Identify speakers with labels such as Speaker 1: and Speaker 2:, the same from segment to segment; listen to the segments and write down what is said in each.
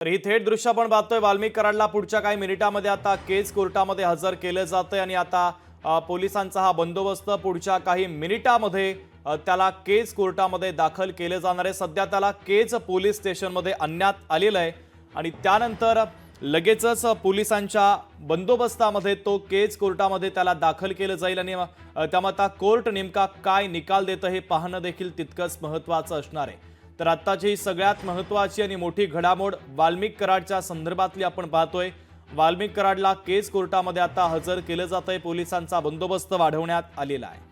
Speaker 1: तर ही थेट दृश्य आपण पाहतोय वाल्मिक कराडला पुढच्या काही मिनिटांमध्ये आता केस कोर्टामध्ये हजर केलं जातंय आणि आता पोलिसांचा हा बंदोबस्त पुढच्या काही मिनिटांमध्ये त्याला केस कोर्टामध्ये दाखल केले जाणार आहे। सध्या त्याला केज पोलीस स्टेशनमध्ये आणण्यात आलेलं आहे आणि त्यानंतर लगेचच पोलिसांच्या बंदोबस्तामध्ये तो केज कोर्टामध्ये त्याला दाखल केलं जाईल आणि त्यामुळे आता कोर्ट नेमका काय निकाल देतं हे पाहणं देखील तितकंच महत्त्वाचं असणार आहे। तर आत्ताची सगळ्यात महत्त्वाची आणि मोठी घडामोड वाल्मिक कराडच्या संदर्भातली आपण पाहतोय। वाल्मिक कराडला केस कोर्टामध्ये आता हजर केलं जातंय, पोलिसांचा बंदोबस्त वाढवण्यात आलेला आहे।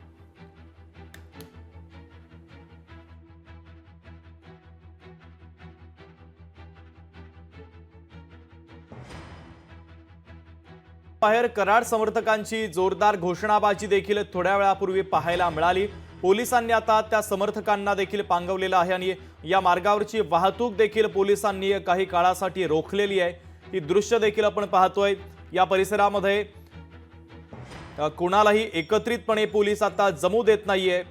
Speaker 1: बाहेर कराड समर्थकांची जोरदार घोषणाबाजी देखील थोड्या वेळापूर्वी पाहायला मिळाली। पोलिसांनी आता त्या समर्थकांना देखील पांगवलेलं आहे आणि या मार्गावरची वाहतूक देखील पोलिसांनी काही काळासाठी रोखलेली आहे। ही दृश्य देखील आपण पाहतोय। या परिसरामध्ये कोणालाही एकत्रितपणे पोलीस आता जमू देत नाहीये,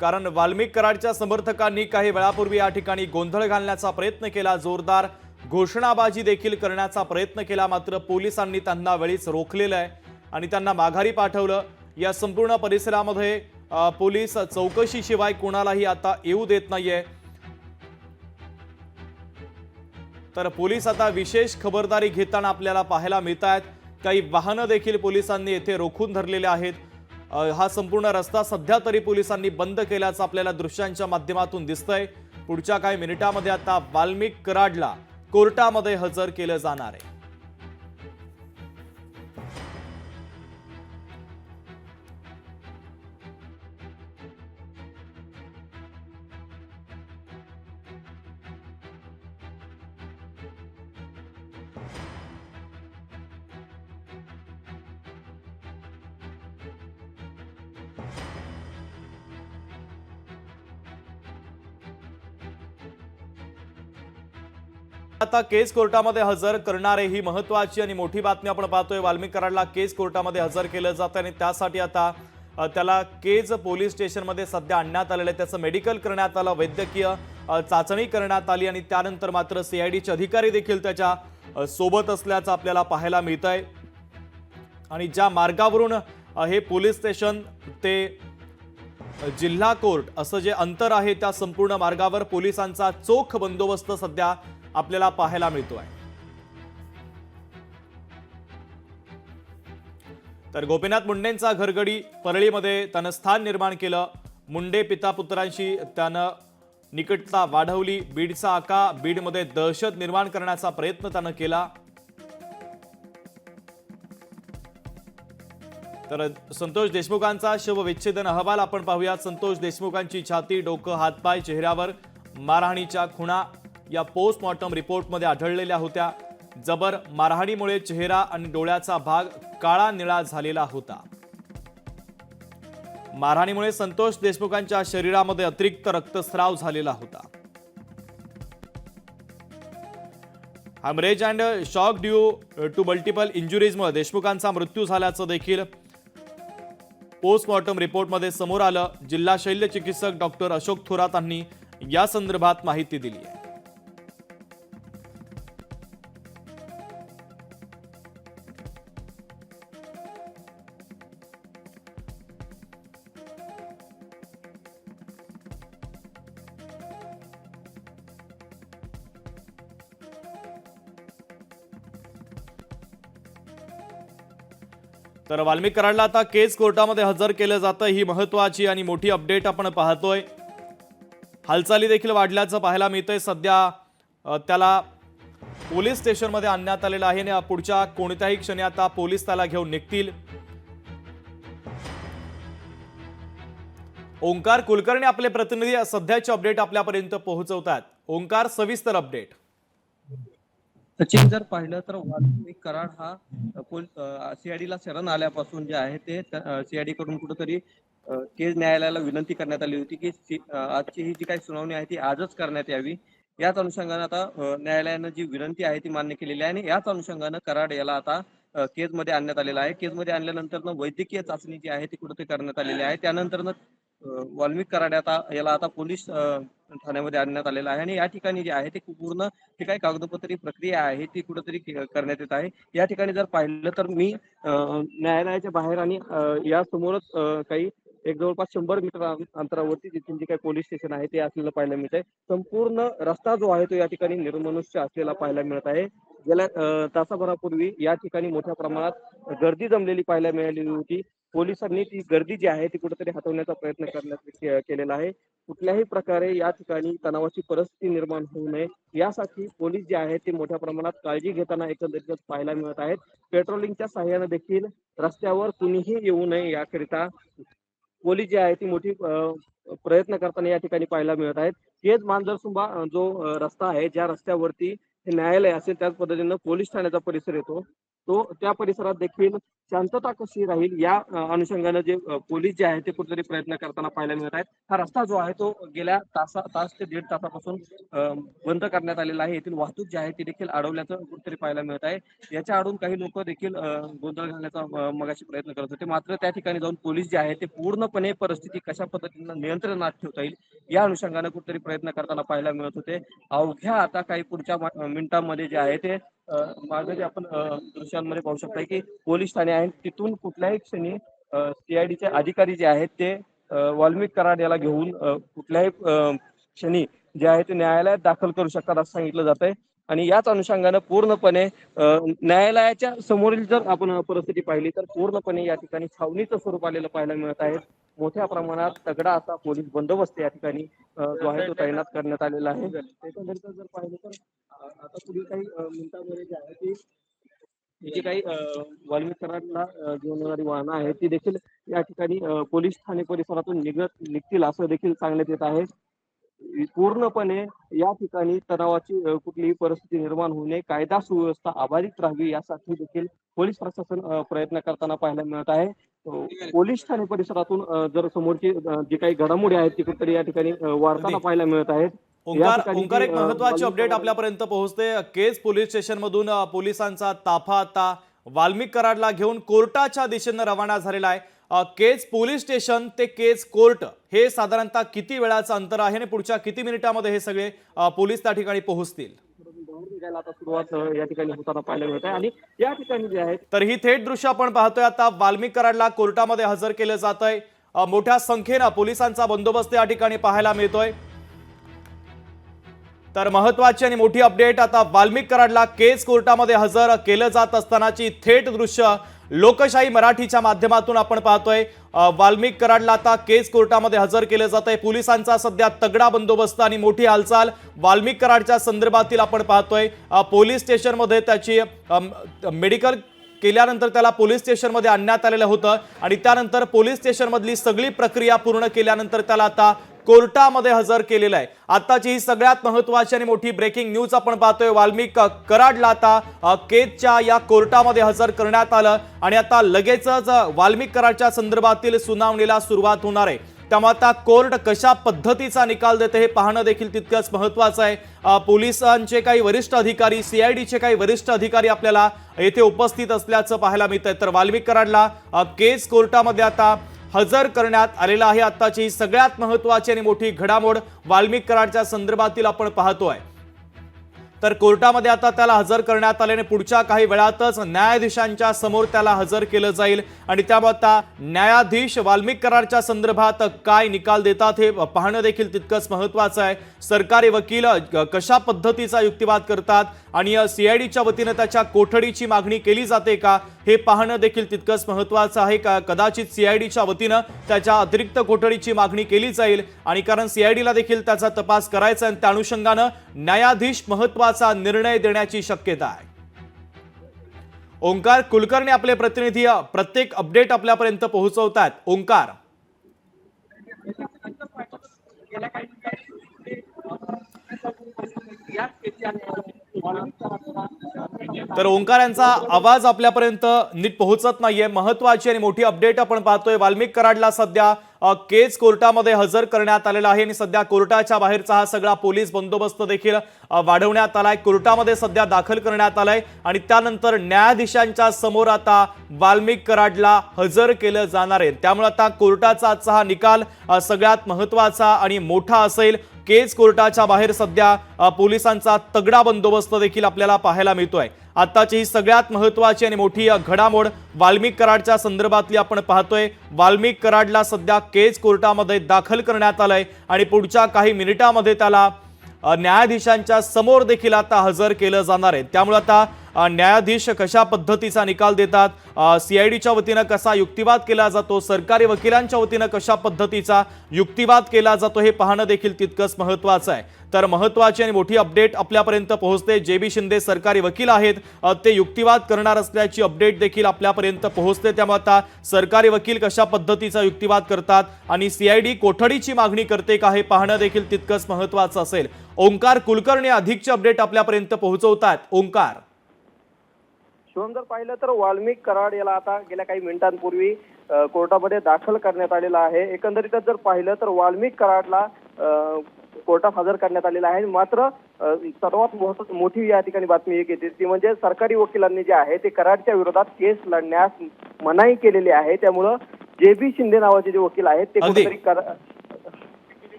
Speaker 1: कारण वाल्मिक कराडच्या समर्थकांनी काही वेळापूर्वी या ठिकाणी गोंधळ घालण्याचा प्रयत्न केला, जोरदार घोषणाबाजी देखील करण्याचा प्रयत्न केला, मात्र पोलिसांनी त्यांना वेळीच रोखलेलं आहे आणि त्यांना माघारी पाठवलं। या संपूर्ण परिसरामध्ये पोलीस चौकशीशिवाय कोणालाही आता येऊ देत नाहीये। तर पोलीस आता विशेष खबरदारी घेताना आपल्याला पाहायला मिळत आहेत। काही वाहनं देखील पोलिसांनी येथे रोखून धरलेले आहेत। हा संपूर्ण रस्ता सध्या तरी पोलिसांनी बंद केल्याचं आपल्याला दृश्यांच्या माध्यमातून दिसतंय। पुढच्या काही मिनिटांमध्ये आता वाल्मिक कराडला कोर्टामध्ये हजर केलं जाणार आहे। आता केस कोर्टामध्ये हजर करणारे ही महत्त्वाची आणि मोठी बातमी आपण पाहतोय। वाल्मिक कराडला केस कोर्टामध्ये हजर केलं जातं आणि त्यासाठी आता त्याला केज पोलीस स्टेशनमध्ये सध्या आणण्यात आलेलं आहे। त्याचं मेडिकल करण्यात आलं, वैद्यकीय चाचणी करण्यात आली आणि त्यानंतर मात्र सीआयडीचे अधिकारी देखील त्याच्या सोबत असल्याचं आपल्याला पाहायला मिळतंय। आणि ज्या मार्गावरून हे पोलीस स्टेशन ते जिल्हा कोर्ट असं जे अंतर आहे, त्या संपूर्ण मार्गावर पोलिसांचा चोख बंदोबस्त सध्या आपल्याला पाहायला मिळतोय। तर गोपीनाथ मुंडेंचा घरगडी परळीमध्ये त्यानं स्थान निर्माण केलं। मुंडे पिता पुत्रांशी त्यानं निकटता वाढवली। बीडचा आका, बीडमध्ये दहशत निर्माण करण्याचा प्रयत्न त्यानं केला। तर संतोष देशमुखांचा शवविच्छेदन अहवाल आपण पाहूया। संतोष देशमुखांची छाती, डोकं, हातपाय, चेहऱ्यावर मारहाणीच्या खुणा या पोस्टमॉर्टम रिपोर्टमध्ये आढळलेल्या होत्या। जबर मारहाणीमुळे चेहरा आणि डोळ्याचा भाग काळा निळा झालेला होता। मारहाणीमुळे संतोष देशमुखांच्या शरीरामध्ये अतिरिक्त रक्तस्राव झालेला होता। Haemorrhage and shock due to multiple इंजुरीजमुळे देशमुखांचा मृत्यू झाल्याचं देखील पोस्टमॉर्टम रिपोर्टमध्ये समोर आलं। जिल्हा शल्य चिकित्सक डॉक्टर अशोक थोरात यांनी या संदर्भात माहिती दिली आहे। तर वाल्मिक कराडला आता केस कोर्टामध्ये हजर केलं जातं। ही महत्त्वाची आणि मोठी अपडेट आपण पाहतोय। हालचाली देखील वाढल्याचं पाहायला मिळतंय। सध्या त्याला पोलीस स्टेशनमध्ये आणण्यात आलेलं आहे आणि पुढच्या कोणत्याही क्षणी आता पोलीस त्याला घेऊन निघतील। ओंकार कुलकर्णी आपले प्रतिनिधी सध्याचे अपडेट आपल्यापर्यंत पोहोचवतात। ओंकार, सविस्तर अपडेट।
Speaker 2: सचिन, जर पाहिलं तर वाल्मिक कराड हा सीआयडीला शरण आल्यापासून जे आहे ते सीआयडी कडून कुठेतरी केज न्यायालयाला विनंती करण्यात आली होती की आजची ही जी काही सुनावणी आहे ती आजच करण्यात यावी। याच अनुषंगाने आता न्यायालयानं जी विनंती आहे ती मान्य केलेली आहे आणि याच अनुषंगाने कराड याला आता केजमध्ये आणण्यात आलेला आहे। केजमध्ये आणल्यानंतर वैद्यकीय चाचणी जी आहे ती कुठेतरी करण्यात आलेली आहे। त्यानंतर वाल्मिक कराड याला आता पोलीस ठाण्यामध्ये आणण्यात आलेला आहे आणि या ठिकाणी जे आहे ते पूर्ण जी काही कागदोपत्री प्रक्रिया आहे ती कुठेतरी करण्यात येत आहे. या ठिकाणी जर पाहिलं तर मी न्यायालयाच्या बाहेर आणि या समोरच काही एक जवळपास 100 मीटर अंतरावरती तिथून जे काही पोलीस स्टेशन आहे ते असलेलं पाहायला मिळत आहे. संपूर्ण रस्ता जो आहे तो या ठिकाणी निर्मनुष्य असलेला पाहायला मिळत आहे. गेल्या तासाभरापूर्वी या ठिकाणी मोठ्या प्रमाणात गर्दी जमलेली पाहायला मिळालेली होती. पोलिसांनी ती गर्दी जी आहे ती कुठेतरी हटवण्याचा प्रयत्न करण्यात केलेला आहे. कुठल्याही प्रकारे या ठिकाणी तणावाची परिस्थिती निर्माण होऊ नये यासाठी पोलीस जे आहेत ते मोठ्या प्रमाणात काळजी घेताना एकंदरीत पाहायला मिळत आहेत. पेट्रोलिंगच्या साहाय्याने देखील रस्त्यावर कुणीही येऊ नये याकरिता पोलीस जी आहे ती मोठी प्रयत्न करताना या ठिकाणी पाहायला मिळत आहेत. केज मांजरसुंबा जो रस्ता आहे ज्या रस्त्यावरती हे न्यायालय असेल त्याच पद्धतीनं पोलीस ठाण्याचा परिसर येतो तो त्या परिसरात देखील शांतता कशी राहील या अनुषंगाने जे पोलीस जे आहेत ते कुठेतरी प्रयत्न करताना पाहायला मिळत आहेत. हा रस्ता जो आहे तो गेल्या तास ते दीड तासापासून बंद करण्यात आलेला आहे. येथील वाहतूक जी आहे ती देखील अडवल्याचं कुठेतरी पाहायला मिळत आहे. याच्या आडून काही लोक देखील गोंधळ घालण्याचा मगाशी प्रयत्न करत होते. मात्र त्या ठिकाणी जाऊन पोलीस जे आहे ते पूर्णपणे परिस्थिती कशा पद्धतीनं नियंत्रणात ठेवता येईल या अनुषंगाने कुठेतरी प्रयत्न करताना पाहायला मिळत होते. अवघ्या आता काही पुढच्या मिनिटांमध्ये जे आहे ते मागे जे आपण दृश्यांमध्ये पाहू शकता की पोलीस ठाणे आहेत तिथून कुठल्याही क्षणी सीआयडीचे अधिकारी जे आहेत ते वाल्मिक कराड याला घेऊन कुठल्याही क्षणी जे आहे ते न्यायालयात दाखल करू शकतात असं सांगितलं जात आहे. आणि याच अनुषंगानं पूर्णपणे न्यायालयाच्या समोरील जर आपण परिस्थिती पाहिली तर पूर्णपणे या ठिकाणी छावणीचं स्वरूप आलेलं पाहायला मिळत आहे. मोठ्या प्रमाणात तगडा असा पोलीस बंदोबस्त या ठिकाणी जो आहे तो तैनात करण्यात आलेला आहे. एकंदरीत जर पाहिलं तर आता पुढील काही मिनिटांमध्ये जे आहे ती जी काही वाल्मिक कराडला घेऊन येणारी वाहनं आहेत ती देखील या ठिकाणी पोलीस ठाणे परिसरातून निघतील असं देखील सांगण्यात येत आहे. पूर्णपणे या ठिकाणी तणावाची कुठलीही परिस्थिती निर्माण होऊ नये कायदा सुव्यवस्था अबाधित राहावी यासाठी देखील पोलीस प्रशासन प्रयत्न करताना पाहायला मिळत आहे. पोलीस ठाणे परिसरातून जर समोरची जी काही घडामोडी आहेत ती कुठेतरी या ठिकाणी वाढताना पाहायला मिळत आहेत.
Speaker 1: ओंकार एक महत्वाची अपडेट आपल्यापर्यंत पोहोचते. केज पोलीस स्टेशन मधून पोलिसांचा ताफा आता वाल्मिक कराडला घेऊन कोर्टाच्या दिशेने रवाना झालेला आहे. केज पोलीस स्टेशन ते केज कोर्ट हे साधारणतः किती वेळाचं अंतर आहे आणि पुढच्या किती मिनिटांमध्ये हे सगळे पोलीस त्या ठिकाणी पोहोचतील?
Speaker 2: आता सुरुवात या ठिकाणी होताना पाहायला मिळत आहे आणि या ठिकाणी जे आहे
Speaker 1: तर ही थेट दृश्य आपण पाहतोय. आता वाल्मिक कराडला कोर्टामध्ये हजर केलं जात आहे. मोठ्या संख्येने पोलिसांचा बंदोबस्त या ठिकाणी पाहायला मिळतोय. तर महत्वाची आणि मोठी अपडेट आता वाल्मिक कराडला केज कोर्टामध्ये हजर केलं जात असतानाची थेट दृश्य लोकशाही मराठीच्या माध्यमातून आपण पाहतोय. वाल्मिक कराडला आता केज कोर्टामध्ये हजर केलं जात आहे. पोलिसांचा सध्या तगडा बंदोबस्त आणि मोठी हालचाल वाल्मिक कराडच्या संदर्भातील आपण पाहतोय. पोलीस स्टेशनमध्ये त्याची मेडिकल केल्यानंतर त्याला पोलीस स्टेशनमध्ये आणण्यात आलेलं होतं आणि त्यानंतर पोलीस स्टेशनमधली सगळी प्रक्रिया पूर्ण केल्यानंतर त्याला आता कोर्टामध्ये हजर केलेलं आहे. आताची ही सगळ्यात महत्त्वाची आणि मोठी ब्रेकिंग न्यूज आपण पाहतोय. वाल्मिक कराडला आता केजच्या या कोर्टामध्ये हजर करण्यात आलं आणि आता लगेचच वाल्मिक कराडच्या संदर्भातील सुनावणीला सुरुवात होणार आहे. त्यामुळे आता कोर्ट कशा पद्धतीचा निकाल देते हे पाहणं देखील तितकंच महत्त्वाचं आहे. पोलिसांचे काही वरिष्ठ अधिकारी सीआयडीचे काही वरिष्ठ अधिकारी आपल्याला येथे उपस्थित असल्याचं पाहायला मिळतंय. तर वाल्मिक कराडला केज कोर्टामध्ये आता हजर करण्यात आलेला आहे. आताची सगळ्यात महत्त्वाची आणि मोठी घडामोड वाल्मिक कराडच्या संदर्भातील आपण पाहतोय. तर कोर्टामध्ये आता त्याला हजर करण्यात आल्याने पुढच्या काही वेळातच न्यायाधीशांच्या समोर त्याला हजर केलं जाईल आणि त्यामुळे आता न्यायाधीश वाल्मिक कराडच्या संदर्भात काय निकाल देतात हे पाहणं देखील तितकंच महत्त्वाचं आहे. सरकारी वकील कशा पद्धतीचा युक्तिवाद करतात आणि सीआयडीच्या वतीने त्याच्या कोठडीची मागणी केली जाते का हे पाहणं देखील तितकंच महत्त्वाचं आहे. कदाचित सीआयडीच्या वतीनं त्याच्या अतिरिक्त कोठडीची मागणी केली जाईल आणि कारण सीआयडीला देखील त्याचा तपास करायचा आणि त्या अनुषंगानं न्यायाधीश महत्त्वाचा निर्णय देण्याची शक्यता आहे. ओंकार कुलकर्णी आपले प्रतिनिधी प्रत्येक अपडेट आपल्यापर्यंत पोहोचवतात. ओंकार, तर ओंकार यांचा आवाज आपल्यापर्यंत नीट पोहोचत नाहीये। महत्वाची आणि मोठी अपडेट आपण पाहतोय। वाल्मिक कराडला सध्या केस कोर्टामध्ये हजर करण्यात आलेला आहे आणि सध्या कोर्टाच्या बाहेरचा हा सगळा पोलीस बंदोबस्त देखील वाढवण्यात आलाय। कोर्टामध्ये सध्या दाखल करण्यात आलाय आणि त्यानंतर न्यायाधीशांच्या समोर आता वाल्मिक कराडला हजर केलं जाणार आहे। त्यामुळे आता कोर्टाचा आजचा हा निकाल सगळ्यात महत्त्वाचा आणि मोठा असेल। केस कोर्टाच्या बाहेर सध्या पोलिसांचा तगडा बंदोबस्त देखील आपल्याला पाहायला मिळतोय। आताची ही सगळ्यात महत्त्वाची आणि मोठी घडामोड वाल्मिक कराडच्या संदर्भातली आपण पाहतोय। वाल्मिक कराडला सध्या केस कोर्टामध्ये दाखल करण्यात आलंय आणि पुढच्या काही मिनिटांमध्ये त्याला न्यायाधीशांच्या समोर देखील आता हजर केलं जाणार आहे। त्यामुळे आता न्यायाधीश कशा पद्धतीचा निकाल देतात, सीआयडीच्या वतीनं कसा युक्तिवाद केला जातो, सरकारी वकिलांच्या वतीनं कशा पद्धतीचा युक्तिवाद केला जातो हे पाहणं देखील तितकंच महत्त्वाचं आहे। तर महत्त्वाची आणि मोठी अपडेट आपल्यापर्यंत पोहोचते। जे.बी. शिंदे सरकारी वकील आहेत, ते युक्तिवाद करणार असल्याची अपडेट देखील आपल्यापर्यंत पोहोचते। त्यामुळे आता सरकारी वकील कशा पद्धतीचा युक्तिवाद करतात आणि सीआयडी कोठडीची मागणी करते का हे पाहणं देखील तितकंच महत्त्वाचं असेल। ओंकार कुलकर्णी अधिकची अपडेट आपल्यापर्यंत पोहोचवतात। ओंकार,
Speaker 3: शिवम, जर पाहिलं तर वाल्मिक कराड याला आता गेल्या काही मिनिटांपूर्वी कोर्टामध्ये दाखल करण्यात आलेला आहे। एकंदरीतच जर पाहिलं तर वाल्मिक कराडला कोर्टात हजर करण्यात आलेला आहे। मात्र सर्वात मोठी या ठिकाणी बातमी एक येते ती म्हणजे सरकारी वकिलांनी जे आहे ते कराडच्या विरोधात केस लढण्यास मनाई केलेली आहे। त्यामुळं जे.बी. शिंदे नावाचे जे वकील आहेत ते कुठेतरी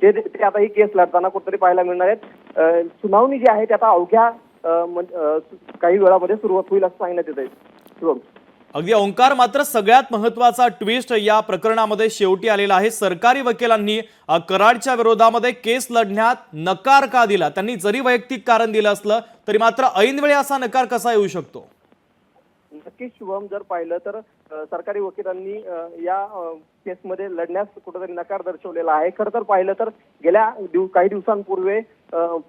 Speaker 3: ते आता ही केस लढताना कुठेतरी पाहायला मिळणार आहेत। सुनावणी जी आहे ते आता अवघ्या काही वेळामध्ये सुरुवात होईल असं सांगण्यात येत आहे।
Speaker 1: अगदी ओंकार, मात्र सगळ्यात महत्त्वाचा ट्विस्ट या प्रकरणामध्ये शेवटी आलेला आहे। सरकारी वकिलांनी कराडच्या विरोधामध्ये केस लढण्यात नकार का दिला? त्यांनी जरी वैयक्तिक कारण दिलं असलं तरी मात्र ऐनवेळी असा नकार कसा येऊ शकतो?
Speaker 3: नक्कीच शुभम, जर पाहिलं तर सरकारी वकिलांनी या केसमध्ये लढण्यास कुठेतरी नकार दर्शवलेला आहे। खरं तर पाहिलं तर गेल्या काही दिवसांपूर्वी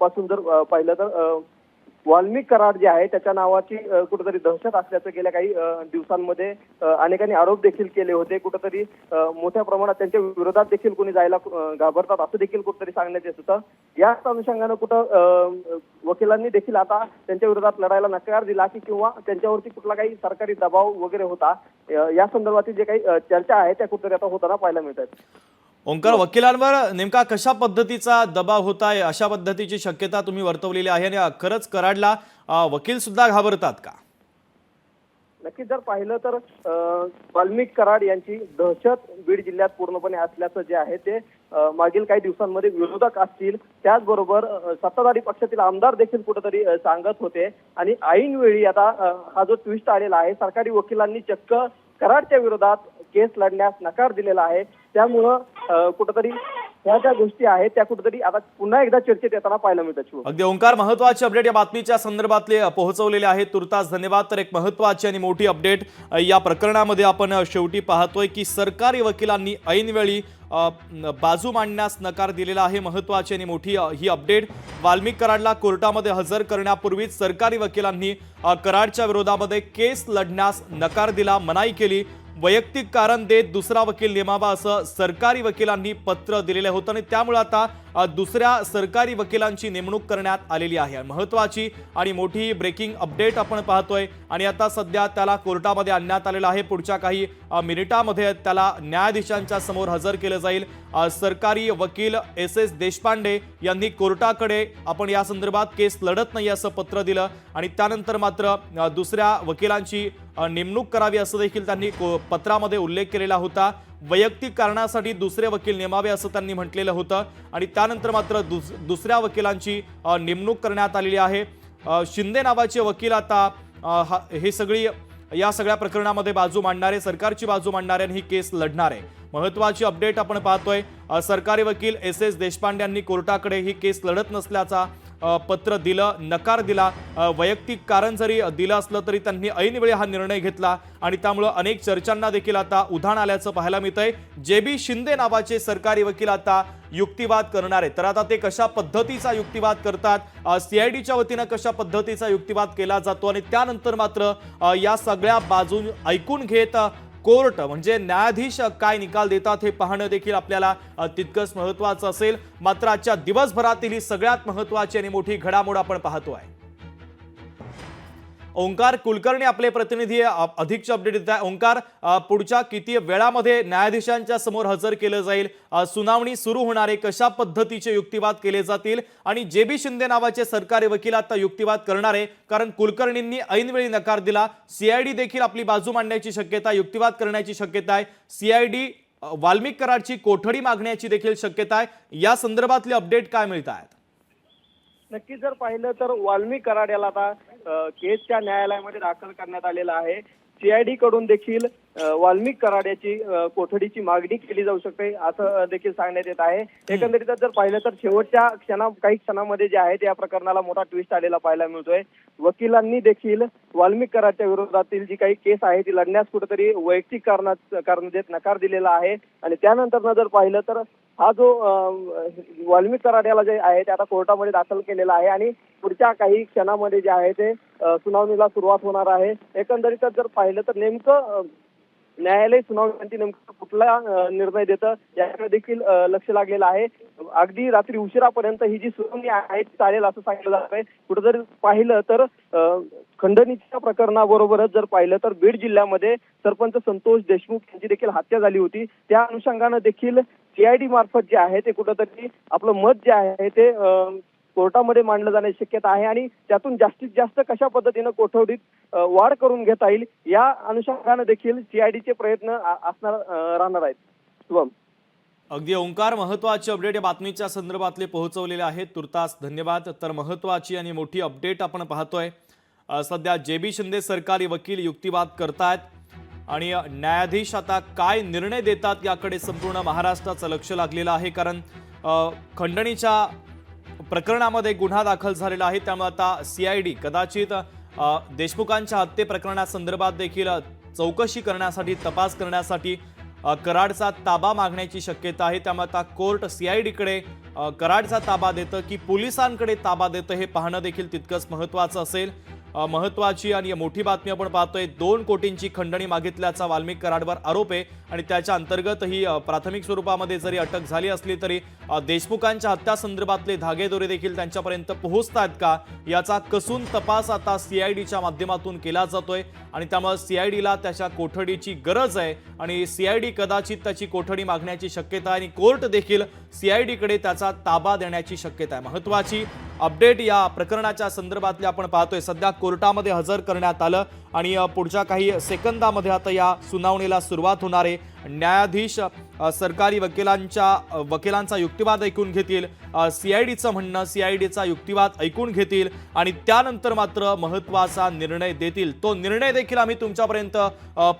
Speaker 3: पासून जर पाहिलं तर वाल्मिक कराड जे आहे त्याच्या नावाची कुठेतरी दहशत असल्याचं गेल्या काही दिवसांमध्ये अनेकांनी आरोप देखील केले होते। कुठेतरी मोठ्या प्रमाणात त्यांच्या विरोधात देखील कोणी जायला घाबरतात असं देखील कुठेतरी सांगण्यात येत होतं। याच अनुषंगानं वकिलांनी देखील आता त्यांच्या विरोधात लढायला नकार दिला की किंवा त्यांच्यावरती कुठला काही सरकारी दबाव वगैरे होता, या संदर्भातील जे काही चर्चा आहे त्या कुठेतरी आता होताना पाहायला मिळतात।
Speaker 1: ओंकार, वकिलांवर नेमका कशा पद्धतीचा दबाव होत आहे अशा पद्धतीची शक्यता तुम्ही वर्तवलेली आहे आणि खरंच कराडला वकील सुद्धा घाबरतात का?
Speaker 3: नक्कीच जर पाहिलं तर वाल्मिक कराड यांची दहशत बीड जिल्ह्यात पूर्णपणे असल्याचं जे आहे ते मागील काही दिवसांमध्ये विरोधक असतील त्याचबरोबर सत्ताधारी पक्षातील आमदार देखील कुठेतरी सांगत होते। आणि ऐनवेळी आता हा जो ट्विस्ट आलेला आहे, सरकारी वकिलांनी चक्क कराडच्या विरोधात केस लढण्यास नकार दिलेला आहे। त्यामुळं कुठेतरी ह्या ज्या गोष्टी आहेत त्या कुठेतरी आता पुन्हा एकदा चर्चेत येताना पाहायला मिळतात।
Speaker 1: अगदी ओंकार, महत्त्वाची अपडेट या बातमीच्या संदर्भातले पोहोचवलेले आहे। तुर्तास धन्यवाद। तर एक महत्त्वाची आणि मोठी अपडेट या प्रकरणामध्ये आपण शेवटी पाहतोय की सरकारी वकिलांनी ऐनवेळी बाजू मांडण्यास नकार दिलेला आहे। महत्त्वाची आणि मोठी ही अपडेट। वाल्मिक कराडला कोर्टामध्ये हजर करण्यापूर्वीच सरकारी वकिलांनी कराडच्या विरोधामध्ये केस लढण्यास नकार दिला, मनाई केली। वैयक्तिक कारण देत दुसरा वकील नेमावा असं सरकारी वकिलांनी पत्र दिलेलं होतं आणि त्यामुळे आता दुसऱ्या सरकारी वकिलांची नेमणूक करण्यात आलेली आहे। महत्त्वाची आणि मोठी ब्रेकिंग अपडेट आपण पाहतोय आणि आता सध्या त्याला कोर्टामध्ये आणण्यात आलेलं आहे। पुढच्या काही मिनिटांमध्ये त्याला न्यायाधीशांच्या समोर हजर केलं जाईल। सरकारी वकील एस देशपांडे यांनी कोर्टाकडे आपण या संदर्भात केस लढत नाही असं पत्र दिलं आणि त्यानंतर मात्र दुसऱ्या वकिलांची नेमणूक करावी असं देखील त्यांनी पत्रामध्ये उल्लेख केलेला होता। वैयक्तिक कारणासाठी दुसरे वकील नेमावे असं त्यांनी म्हटलेलं होतं आणि त्यानंतर मात्र दुसऱ्या वकिलांची नेमणूक करण्यात आलेली आहे। शिंदे नावाचे वकील आता या सगळ्या प्रकरणामध्ये बाजू मांडणारे, सरकारची बाजू मांडणारे आणि ही केस लढणार आहे। महत्त्वाची अपडेट आपण पाहतोय। सरकारी वकील एस देशपांडे यांनी कोर्टाकडे ही केस लढत नसल्याचा पत्र दिलं, नकार दिला। वैयक्तिक कारण जरी दिलं असलं तरी त्यांनी ऐनवेळी हा निर्णय घेतला आणि त्यामुळे अनेक चर्चांना देखील आता उधाण आल्याचं पाहायला मिळतंय। जे.बी. शिंदे नावाचे सरकारी वकील आता युक्तिवाद करणार आहेत। तर आता ते कशा पद्धतीचा युक्तिवाद करतात, सीआयडीच्या वतीनं कशा पद्धतीचा युक्तिवाद केला जातो आणि त्यानंतर मात्र या सगळ्या बाजू ऐकून घेत कोर्ट म्हणजे न्यायाधीश काय निकाल देतात हे पाहणं देखील आपल्याला तितकंच महत्त्वाचं असेल। मात्र आजच्या दिवसभरातील ही सगळ्यात महत्त्वाची आणि मोठी घडामोड आपण पाहतोय। ओंकार कुलकर्णी आपले प्रतिनिधी अधिकचे अपडेट देत आहे. ओंकार, पुढच्या किती वेळामध्ये न्यायाधीशांच्या समोर हजर केलं जाईल, सुनावणी सुरू होणार आहे, कशा पद्धतीचे युक्तिवाद केले जातील आणि जे.बी. शिंदे नावाचे सरकारी वकील आता युक्तिवाद करणार आहे, कारण कुलकर्णींनी ऐनवेळी नकार दिला. सीआयडी देखील आपली बाजू मांडण्याची शक्यता, युक्तिवाद करण्याची शक्यता आहे. सीआयडी वाल्मिक कराडची कोठडी मागण्याची देखील शक्यता आहे. या संदर्भातले अपडेट काय मिळत आहेत?
Speaker 3: नक्कीच जर पाहिलं तर वाल्मिक कराड याला आता केसच्या न्यायालयामध्ये दाखल करण्यात आलेला आहे. सीआयडी कडून देखील वाल्मिक कराड याची कोठडीची मागणी केली जाऊ शकते असं देखील सांगण्यात येत आहे. एकंदरीत जर पाहिलं तर शेवटच्या काही क्षणामध्ये जे आहे या प्रकरणाला मोठा ट्विस्ट आलेला पाहायला मिळतोय. वकिलांनी देखील वाल्मिक कराडच्या विरोधातील जी काही केस आहे ती लढण्यास कुठेतरी वैयक्तिक कारण देत नकार दिलेला आहे. आणि त्यानंतर जर पाहिलं तर हा जो वाल्मिक कराड याला जे आहे ते आता कोर्टामध्ये दाखल केलेला आहे आणि पुढच्या काही क्षणामध्ये जे आहे ते सुनावणीला सुरुवात होणार आहे. एकंदरीत जर पाहिलं तर नेमकं न्यायालय सुनावणीसाठी नेमकं कुठला निर्णय देतं याकडे देखील लक्ष लागलेलं आहे. अगदी रात्री उशिरापर्यंत ही जी सुनावणी आहे ती चालेल असं सांगितलं जात आहे. कुठं जर पाहिलं तर खंडणीच्या प्रकरणाबरोबरच जर पाहिलं तर बीड जिल्ह्यामध्ये सरपंच संतोष देशमुख यांची देखील हत्या झाली होती. त्या अनुषंगानं देखील सीआयडी मार्फत जे आहे ते कुठंतरी आपलं मत जे आहे ते कोर्टामध्ये मांडलं जाण्याची शक्यता आहे आणि त्यातून जास्तीत जास्त कशा पद्धतीनं कोठडीत वाढ करून घेता येईल या अनुषंगानं देखील सीआयडीचे प्रयत्न राहणार आहेत. शुभम.
Speaker 1: अगदी ओंकार, महत्वाचे अपडेट या बातमीच्या संदर्भातले पोहोचवलेले आहेत. तुर्तास धन्यवाद. तर महत्वाची आणि मोठी अपडेट आपण पाहतोय. सध्या जे.बी. शिंदे सरकारी वकील युक्तिवाद करतायत आणि न्यायाधीश आता काय निर्णय देतात याकडे संपूर्ण महाराष्ट्राचं लक्ष लागलेलं आहे. कारण खंडणीच्या प्रकरणामध्ये गुन्हा दाखल झालेला आहे, त्यामुळे आता सीआयडी कदाचित देशमुखांच्या हत्ये प्रकरणासंदर्भात देखील चौकशी करण्यासाठी, तपास करण्यासाठी कराडचा ताबा मागण्याची शक्यता आहे. त्यामुळे आता कोर्ट सीआयडीकडे कराडचा ताबा देतं की पोलिसांकडे ताबा देतं हे पाहणं देखील तितकंच महत्त्वाचं असेल. महत्त्वाची आणि मोठी बातमी आपण पाहतोय. 2 कोटींची खंडणी मागितल्याचा वाल्मिक कराडवर आरोप आहे आणि त्याच्या अंतर्गत ही प्राथमिक स्वरूपामध्ये जरी अटक झाली असली तरी देशमुखांच्या हत्या संदर्भातले धागेदोरे देखील त्यांच्यापर्यंत पोहोचतात का याचा कसून तपास आता सीआयडीच्या माध्यमातून केला जातोय आणि त्यामुळे सीआयडीला त्याच्या कोठडीची गरज आहे आणि सीआयडी कदाचित त्याची कोठडी मागण्याची शक्यता आहे आणि कोर्ट देखील सीआयडीकडे त्याचा ताबा देण्याची शक्यता आहे. महत्त्वाची अपडेट या प्रकरणाच्या संदर्भातले आपण पाहतोय. सध्या कोर्टामध्ये हजर करण्यात आलं आणि पुढच्या काही सेकंदामध्ये आता या सुनावणीला सुरुवात होणार आहे. न्यायाधीश सरकारी वकिलांचा युक्तिवाद ऐकून घेतील, सीआयडीचं म्हणणं, सीआयडीचा युक्तिवाद ऐकून घेतील आणि त्यानंतर मात्र महत्त्वाचा निर्णय देतील. तो निर्णय देखील आम्ही तुमच्यापर्यंत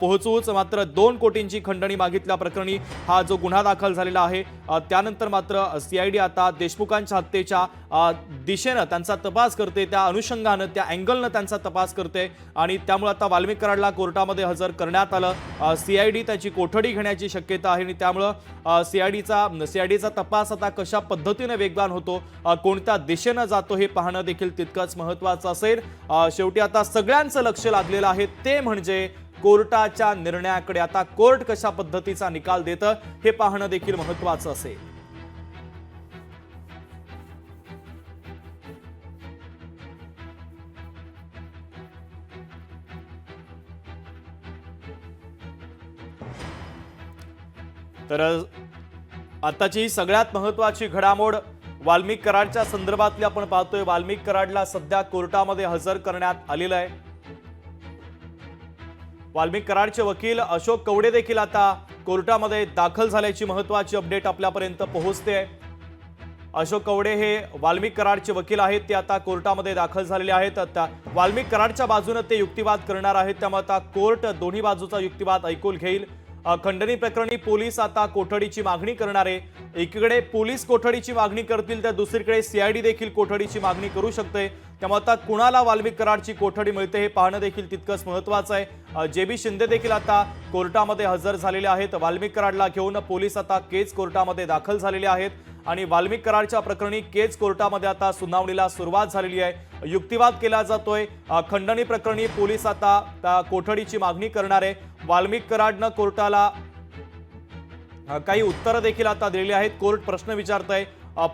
Speaker 1: पोहोचवूच. मात्र 2 कोटींची खंडणी मागितल्या प्रकरणी हा जो गुन्हा दाखल झालेला आहे त्यानंतर मात्र सीआयडी आता देशमुखांच्या हत्येच्या दिशेनं त्यांचा तपास करते, त्या अनुषंगानं, त्या अँगलनं त्यांचा तपास करते आणि त्यामुळे आता वाल्मिक कराडला कोर्टामध्ये हजर करण्यात आलं. सीआयडी त्याची कोठडी घेण्याची शक्यता आहे आणि त्यामुळं सीआयडीचा तपास आता कशा पद्धतीने वेगवान होतो, कोणत्या दिशेनं जातो हे पाहणं देखील तितकंच महत्त्वाचं असेल. शेवटी आता सगळ्यांचं लक्ष लागलेलं आहे ते म्हणजे कोर्टाच्या निर्णयाकडे. आता कोर्ट कशा पद्धतीचा निकाल देतं हे पाहणं देखील महत्त्वाचं असेल. तर आताची सगळ्यात महत्त्वाची घडामोड वाल्मिक कराडच्या संदर्भातली आपण पाहतोय. वाल्मिक कराडला सध्या कोर्टामध्ये हजर करण्यात आलेलं आहे. वाल्मिक कराडचे वकील अशोक कवडे देखील आता कोर्टामध्ये दाखल झाल्याची महत्त्वाची अपडेट आपल्यापर्यंत पोहोचते. अशोक कवडे हे वाल्मिक कराडचे वकील आहेत, ते आता कोर्टामध्ये दाखल झालेले आहेत. आता वाल्मिक कराडच्या बाजूने ते युक्तिवाद करणार आहेत, त्यामुळे आता कोर्ट दोन्ही बाजूचा युक्तिवाद ऐकून घेईल. खंडणी प्रकरणी पोलीस आता कोठडीची मागणी करणार आहे. एकीकडे पोलीस कोठडीची मागणी करतील तर दुसरीकडे सीआयडी देखील कोठडीची मागणी करू शकते. त्यामुळे आता कुणाला वाल्मिक कराडची कोठडी मिळते हे पाहणं देखील तितकंच महत्त्वाचं आहे. जे.बी. शिंदे देखील आता कोर्टामध्ये हजर झालेले आहेत. वाल्मिक कराडला घेऊन पोलीस आता केज कोर्टामध्ये दाखल झालेले आहेत आणि वाल्मिक कराडच्या प्रकरणी केज कोर्टामध्ये आता सुनावणीला सुरुवात झालेली आहे. युक्तिवाद केला जातोय. खंडणी प्रकरणी पोलीस आता कोठडीची मागणी करणार आहे. वाल्मिक कराडनं कोर्टाला काही उत्तरं देखील आता दिलेली आहेत. कोर्ट प्रश्न विचारतंय,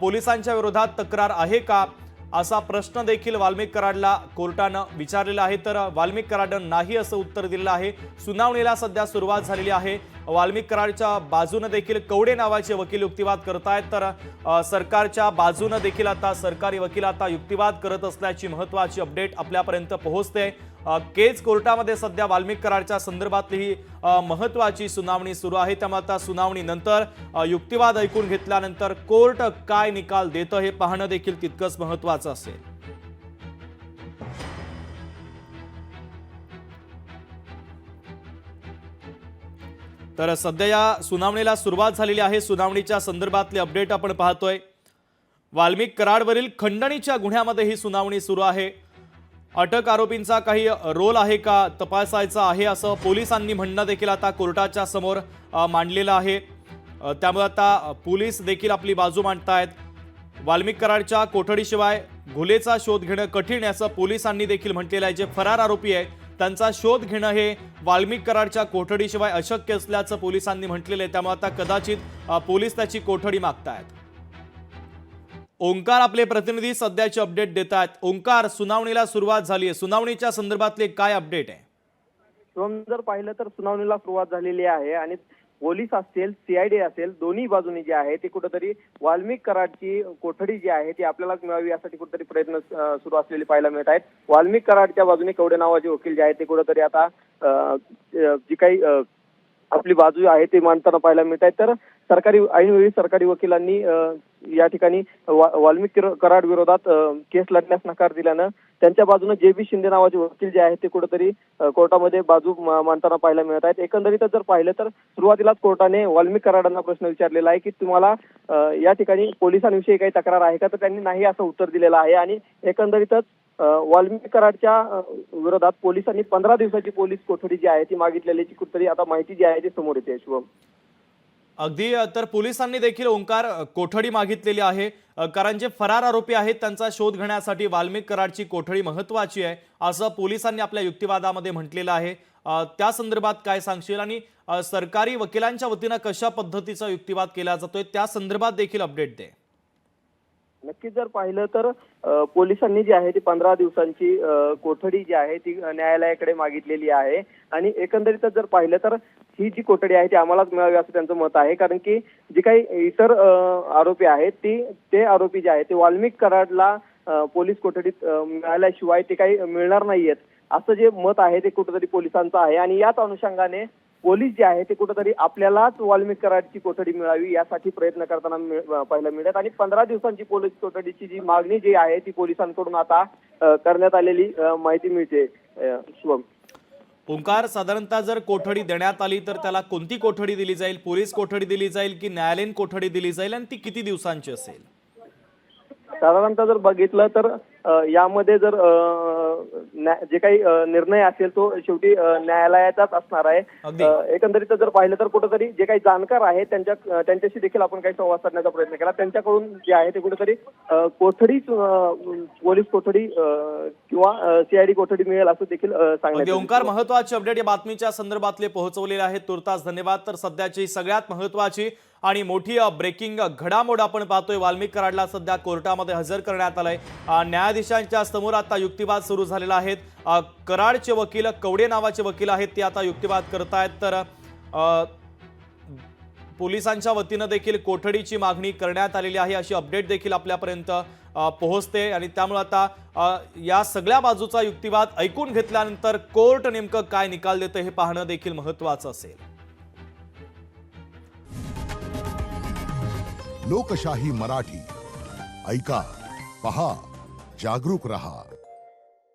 Speaker 1: पोलिसांच्या विरोधात तक्रार आहे का, असा प्रश्न देखील वाल्मिक कराडला कोर्टानं विचारलेला आहे, तर वाल्मिक कराडनं नाही असं उत्तर दिलेलं आहे। सुनावणीला सध्या सुरुवात झालेली आहे। वाल्मिक कराडच्या बाजूने देखील कवडे नावाचे वकील युक्तिवाद करतायत, तर सरकारच्या बाजूने देखील आता सरकारी वकील आता युक्तिवाद करत असल्याची महत्त्वाची अपडेट आपल्यापर्यंत पोहोचते। केज कोर्टामध्ये सध्या वाल्मिक कराडच्या संदर्भातली ही महत्त्वाची सुनावणी सुरू आहे। त्यामुळे आता सुनावणीनंतर युक्तिवाद ऐकून घेतल्यानंतर कोर्ट काय निकाल देतं हे पाहणं देखील तितकंच महत्त्वाचं असेल। तर सध्या या सुनावणीला सुरुवात झालेली आहे। सुनावणीच्या संदर्भातली अपडेट आपण पाहतोय। वाल्मिक कराडवरील खंडणीच्या गुन्ह्यामध्ये ही सुनावणी सुरू आहे। अटक आरोपींचा काही रोल आहे का तपासायचा आहे असं पोलिसांनी म्हणणं देखील आता कोर्टाच्या समोर मांडलेलं आहे। त्यामुळे आता पोलीस देखील आपली बाजू मांडतायत। वाल्मिक कराडच्या कोठडीशिवाय घोलेचा शोध घेणं कठीण असं पोलिसांनी देखील म्हटलेलं आहे। जे फरार आरोपी आहे त्यांचा शोध घेणं हे वाल्मिक कराडच्या कोठडीशिवाय अशक्य असल्याचं पोलिसांनी म्हटलेलं आहे। त्यामुळे आता कदाचित पोलीस त्याची कोठडी मागतायत। ओंकार आपले प्रतिनिधी सध्याची अपडेट देत आहेत। ओंकार, सुनावणीला सुरुवात झाली आहे, सुनावणीच्या संदर्भातले काय अपडेट आहे?
Speaker 3: शिवम, जर पाहिलं तर सुनावणीला सुरुवात झालेली आहे आणि पोलीस असेल, सीआयडी असेल, दोन्ही बाजूनी जे आहे ते कुठेतरी वाल्मिक कराडची कोठडी जी आहे ती आपल्याला मिळावी यासाठी कुठेतरी प्रयत्न सुरू असलेले पाहायला मिळत आहेत। वाल्मिक कराडच्या बाजूने कवडे नावाचे वकील जे आहेत ते कुठेतरी आता जी काही आपली बाजू आहे ते मांडताना पाहायला मिळत आहेत। तर ऐनवेळी सरकारी वकिलांनी या ठिकाणी वाल्मिक कराड विरोधात केस लढण्यास नकार दिल्यानं त्यांच्या बाजूने जे.बी. शिंदे नावाचे वकील जे आहेत ते कुठेतरी कोर्टामध्ये बाजू मांडताना पाहायला मिळत आहेत। एकंदरीतच जर पाहिलं तर सुरुवातीलाच कोर्टाने वाल्मिक कराडांना प्रश्न विचारलेला आहे की तुम्हाला या ठिकाणी पोलिसांविषयी काही तक्रार आहे का, तर त्यांनी नाही असं उत्तर दिलेलं आहे। आणि एकंदरीतच वाल्मिक कराडच्या विरोधात पोलिसांनी 15 दिवसाची पोलीस कोठडी जी आहे ती मागितलेल्याची कुठेतरी आता माहिती जी आहे ती समोर येते। शुभम,
Speaker 1: अगदी, तर पोलिसांनी देखील ओंकार कोठडी मागितलेली आहे, कारण जे फरार आरोपी आहेत त्यांचा शोध घेण्यासाठी वाल्मिक कराडची कोठडी महत्त्वाची आहे असं पोलिसांनी आपल्या युक्तिवादामध्ये म्हटलेलं आहे। त्या संदर्भात काय सांगशील आणि सरकारी वकिलांच्या वतीनं कशा पद्धतीचा युक्तिवाद केला जातोय त्या संदर्भात देखील अपडेट दे।
Speaker 3: नक्कीच जर पाहिलं तर पोलिसांनी जी आहे ती 15 दिवसांची कोठडी जी आहे ती न्यायालयाकडे मागितलेली आहे। आणि एकंदरीतच जर पाहिलं तर ही जी कोठडी आहे ती आम्हालाच मिळावी असं त्यांचं मत आहे, कारण की जी काही इतर आरोपी आहेत ते आरोपी जे आहेत ते वाल्मिक कराडला पोलीस कोठडीत मिळाल्याशिवाय ते काही मिळणार नाहीयेत असं जे मत आहे ते कुठेतरी पोलिसांचं आहे। आणि याच अनुषंगाने पोलीस जे आहे ते कुठेतरी आपल्यालाच वाल्मिक कराडची कोठडी मिळावी यासाठी प्रयत्न करताना पाहायला मिळतात। आणि 15 दिवसांची पोलीस कोठडीची जी मागणी जी आहे ती पोलिसांकडून आता करण्यात आलेली माहिती मिळते। शुभम,
Speaker 1: ओंकार, साधारणतः जर कोठडी देण्यात आली तर त्याला कोणती कोठडी दिली जाईल? पोलीस कोठडी दिली जाईल की न्यायालयीन कोठडी दिली जाईल आणि ती किती दिवसांची असेल?
Speaker 3: साधारणतः जर बघितलं तर यामध्ये जर जे काही निर्णय असेल तो शेवटी न्यायालयाचाच असणार आहे। एकंदरीत जर पाहिलं तर कुठेतरी जे काही जाणकार आहेत त्यांच्याशी देखील आपण काही संवाद साधण्याचा प्रयत्न केला। त्यांच्याकडून जे आहे ते कुठेतरी कोठडीच पोलीस कोठडी किंवा सीआयडी कोठडी मिळेल असं देखील सांगण्यात।
Speaker 1: ओंकार, महत्वाची अपडेट या बातमीच्या संदर्भातले पोहोचवलेले आहेत, तुर्तास धन्यवाद। तर सध्याची सगळ्यात महत्वाची आणि मोठी ब्रेकिंग घडामोड आपण पाहतोय। वाल्मिक कराडला सध्या कोर्टामध्ये हजर करण्यात आलंय। न्यायाधीशांच्या समोर आता युक्तिवाद सुरू झालेला आहे। कराडचे वकील, कवडे नावाचे वकील आहेत ते आता युक्तिवाद करतायत। तर पोलिसांच्या वतीनं देखील कोठडीची मागणी करण्यात आलेली आहे अशी अपडेट देखील आपल्यापर्यंत पोहोचते। आणि त्यामुळे आता या सगळ्या बाजूचा युक्तिवाद ऐकून घेतल्यानंतर कोर्ट नेमकं काय निकाल देतं हे पाहणं देखील महत्त्वाचं असेल।
Speaker 4: लोकशाही मराठी ऐका, पहा, जागरूक रहा।